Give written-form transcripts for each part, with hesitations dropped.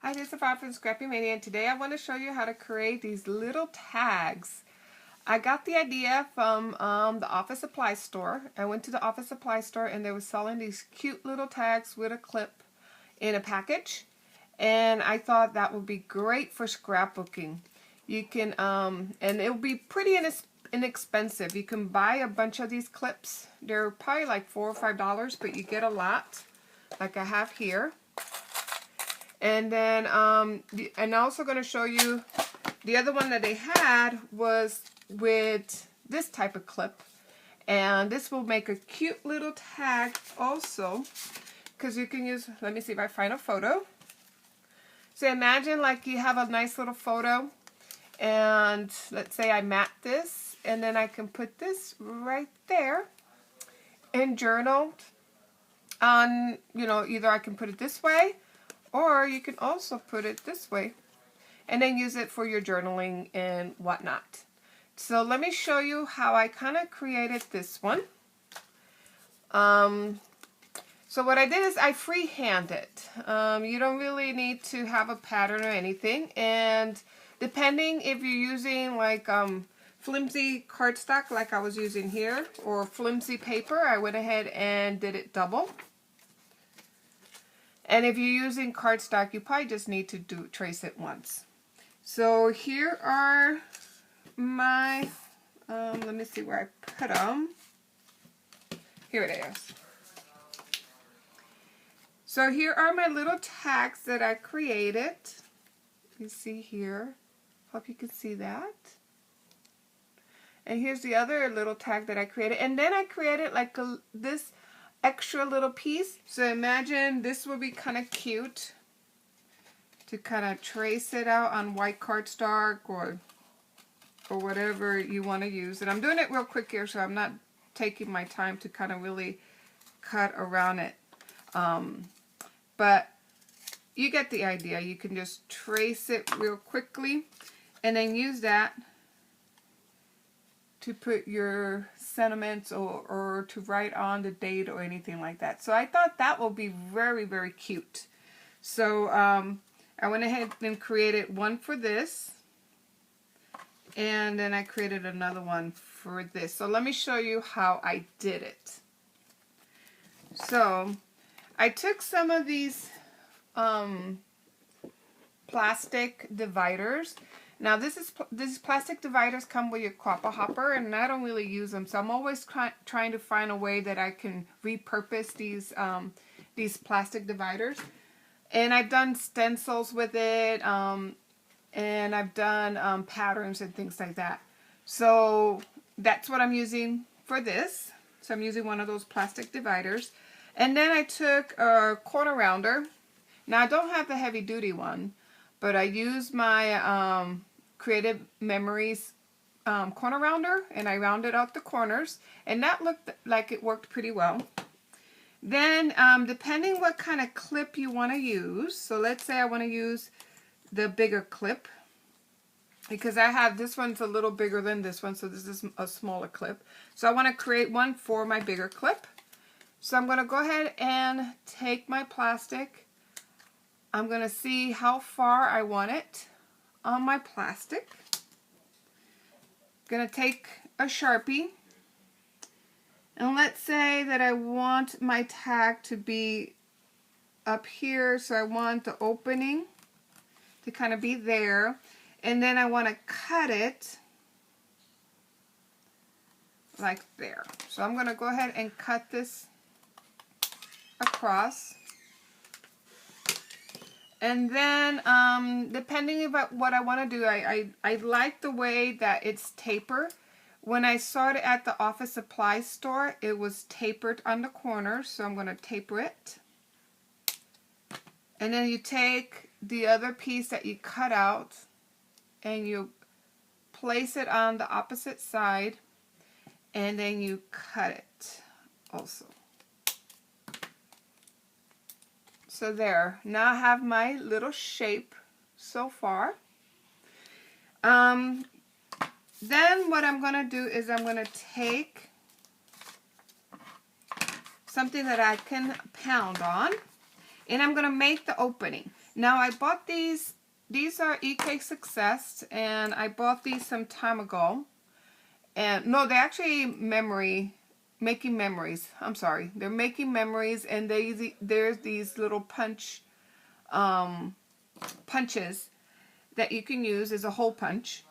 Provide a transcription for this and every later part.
Hi, this is Bob from Scrappy Mania, and today I want to show you how to create these little tags. I got the idea from the office supply store. I went to the office supply store and they were selling these cute little tags with a clip in a package, and I thought that would be great for scrapbooking. You can, and it will be pretty inexpensive. You can buy a bunch of these clips. They're probably like $4 or $5, but you get a lot, like I have here. And then, and I'm also going to show you the other one that they had was with this type of clip. And this will make a cute little tag also, because you can use, let me see if I find a photo. So imagine like you have a nice little photo, and let's say I mat this, and then I can put this right there and journal on, you know, either I can put it this way, or you can also put it this way and then use it for your journaling and whatnot. So let me show you how I kind of created this one. So what I did is I freehand it. You don't really need to have a pattern or anything. And depending if you're using like flimsy cardstock like I was using here, or flimsy paper, I went ahead and did it double. And if you're using cardstock, you probably just need to trace it once. So here are my, let me see where I put them. Here it is. So here are my little tags that I created. You see here. Hope you can see that. And here's the other little tag that I created. And then I created like this extra little piece. So imagine this would be kind of cute to kind of trace it out on white cardstock or whatever you want to use. And I'm doing it real quick here, so I'm not taking my time to kind of really cut around it. But you get the idea. You can just trace it real quickly and then use that to put your sentiments or to write on the date or anything like that. So I thought that will be very, very cute. So I went ahead and created one for this. And then I created another one for this. So let me show you how I did it. So I took some of these plastic dividers. Now these plastic dividers come with your copper hopper, and I don't really use them, so I'm always trying to find a way that I can repurpose these plastic dividers. And I've done stencils with it, and I've done patterns and things like that. So that's what I'm using for this. So I'm using one of those plastic dividers. And then I took a corner rounder. Now I don't have the heavy duty one, but I used my Creative Memories corner rounder, and I rounded out the corners, and that looked like it worked pretty well. Then depending what kind of clip you want to use, so let's say I want to use the bigger clip, because I have, this one's a little bigger than this one, so this is a smaller clip. So I want to create one for my bigger clip. So I'm going to go ahead and take my plastic. I'm going to see how far I want it on my plastic. I'm going to take a Sharpie, and let's say that I want my tag to be up here, so I want the opening to kind of be there, and then I want to cut it like there. So I'm going to go ahead and cut this across. And then, depending about what I want to do, I like the way that it's tapered. When I saw it at the office supply store, it was tapered on the corner, so I'm going to taper it. And then you take the other piece that you cut out, and you place it on the opposite side, and then you cut it also. So there, now I have my little shape so far. Then what I'm going to do is I'm going to take something that I can pound on, and I'm going to make the opening. Now I bought these. These are EK Success, and I bought these some time ago. And no, they're actually making memories. I'm sorry, they're making memories, and there's these little punches that you can use as a hole punch.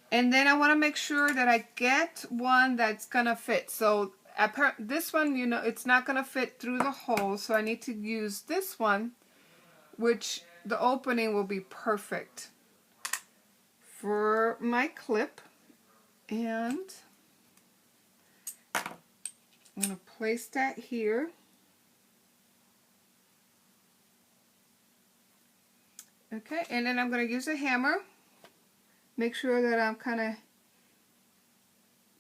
And then I want to make sure that I get one that's gonna fit. So this one, you know, it's not gonna fit through the hole, so I need to use this one, which the opening will be perfect for my clip. And I'm gonna place that here. Okay, and then I'm gonna use a hammer. Make sure that I'm kind of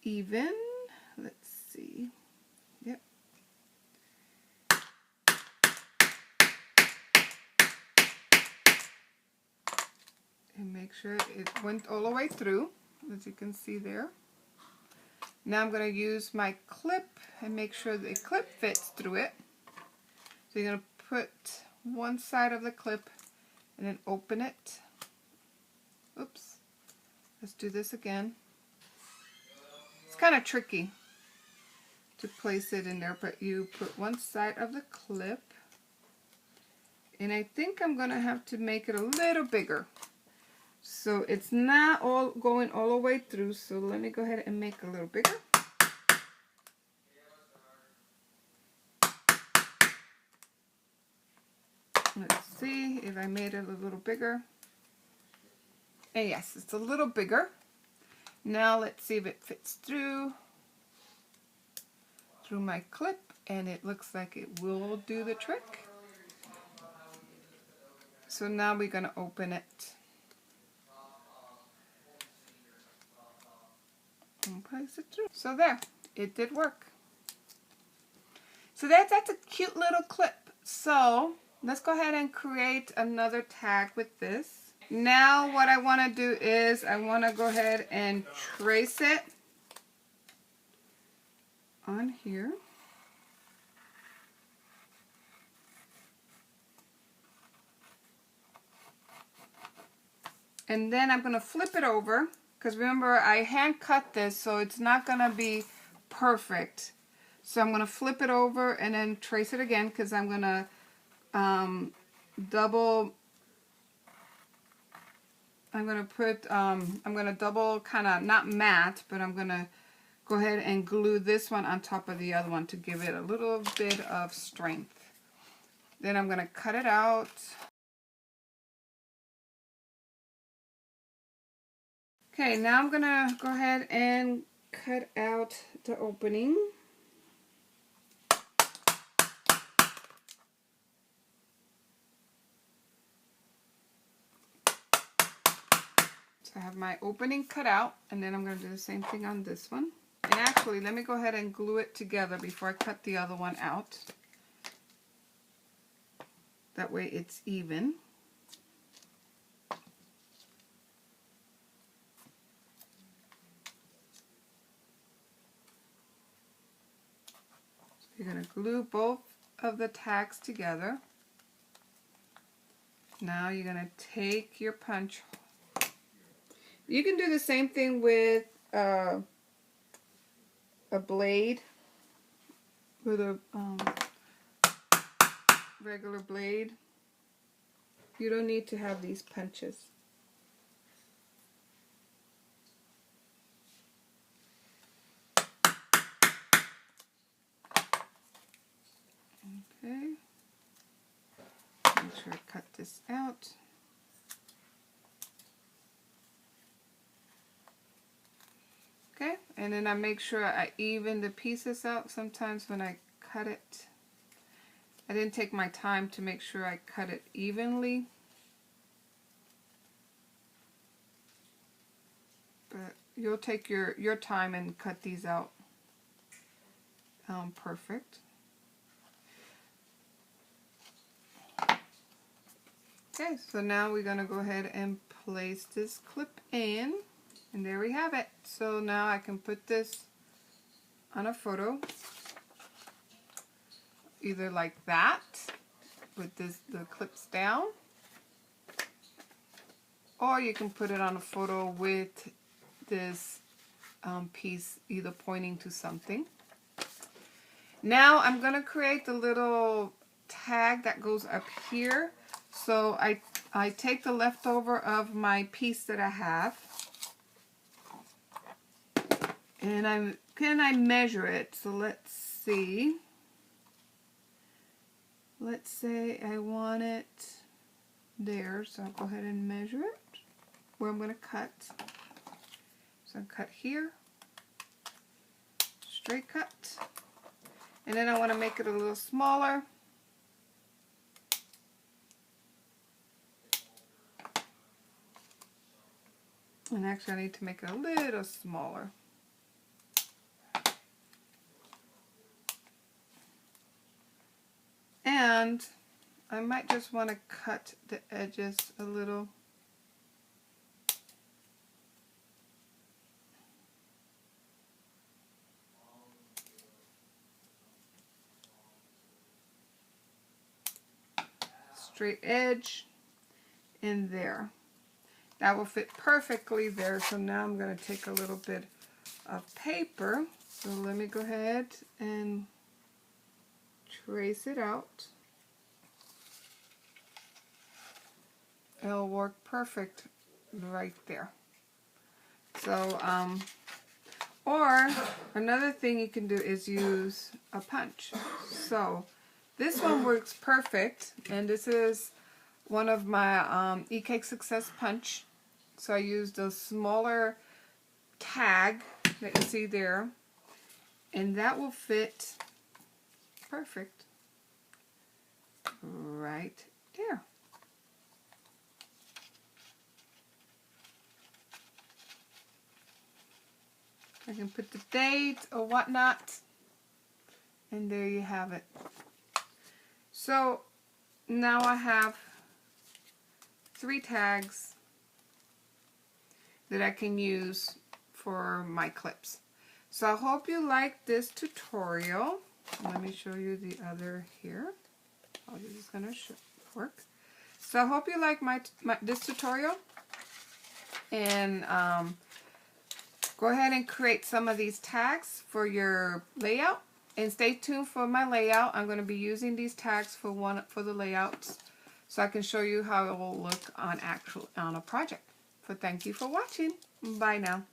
even. Let's see. Yep. And make sure it went all the way through, as you can see there. Now I'm going to use my clip and make sure the clip fits through it. So you're going to put one side of the clip and then open it. Oops. Let's do this again. It's kind of tricky to place it in there, but you put one side of the clip. And I think I'm going to have to make it a little bigger. So it's not all going all the way through, so let me go ahead and make it a little bigger. Let's see if I made it a little bigger. And yes, it's a little bigger. Now let's see if it fits through my clip, and it looks like it will do the trick. So now we're going to open it and place it through. So there, it did work. So that's a cute little clip. So let's go ahead and create another tag with this. Now what I want to do is I want to go ahead and trace it on here. And then I'm going to flip it over, because remember I hand cut this, so it's not going to be perfect. So I'm going to flip it over and then trace it again, because I'm going to double kind of, not matte, but I'm going to go ahead and glue this one on top of the other one to give it a little bit of strength. Then I'm going to cut it out. Okay, now I'm going to go ahead and cut out the opening. I have my opening cut out, and then I'm going to do the same thing on this one. And actually, let me go ahead and glue it together before I cut the other one out. That way it's even. You're going to glue both of the tags together. Now you're going to take your punch. You can do the same thing with a blade, with a regular blade. You don't need to have these punches. Okay. Make sure I cut this out. Okay, and then I make sure I even the pieces out. Sometimes when I cut it, I didn't take my time to make sure I cut it evenly. But you'll take your time and cut these out perfect. Okay, so now we're going to go ahead and place this clip in. And there we have it. So now I can put this on a photo, either like that, with the clips down, or you can put it on a photo with this piece either pointing to something. Now I'm going to create the little tag that goes up here. So I take the leftover of my piece that I have, and I measure it. So let's see. Let's say I want it there, so I'll go ahead and measure it where I'm going to cut. So I cut here, straight cut, and then I want to make it a little smaller. And actually I need to make it a little smaller. And I might just want to cut the edges a little. Straight edge in there. That will fit perfectly there. So now I'm going to take a little bit of paper. So let me go ahead and trace it out. It'll work perfect right there. So, or another thing you can do is use a punch. So this one works perfect, and this is one of my E-Cake Success punch. So I used a smaller tag that you see there, and that will fit perfect right there. I can put the date or whatnot, and there you have it. So now I have 3 tags that I can use for my clips. So I hope you like this tutorial. Let me show you the other here. Oh, this is going to work. So I hope you like this tutorial, and go ahead and create some of these tags for your layout, and stay tuned for my layout. I'm going to be using these tags for the layouts, so I can show you how it will look on a project. So thank you for watching. Bye now.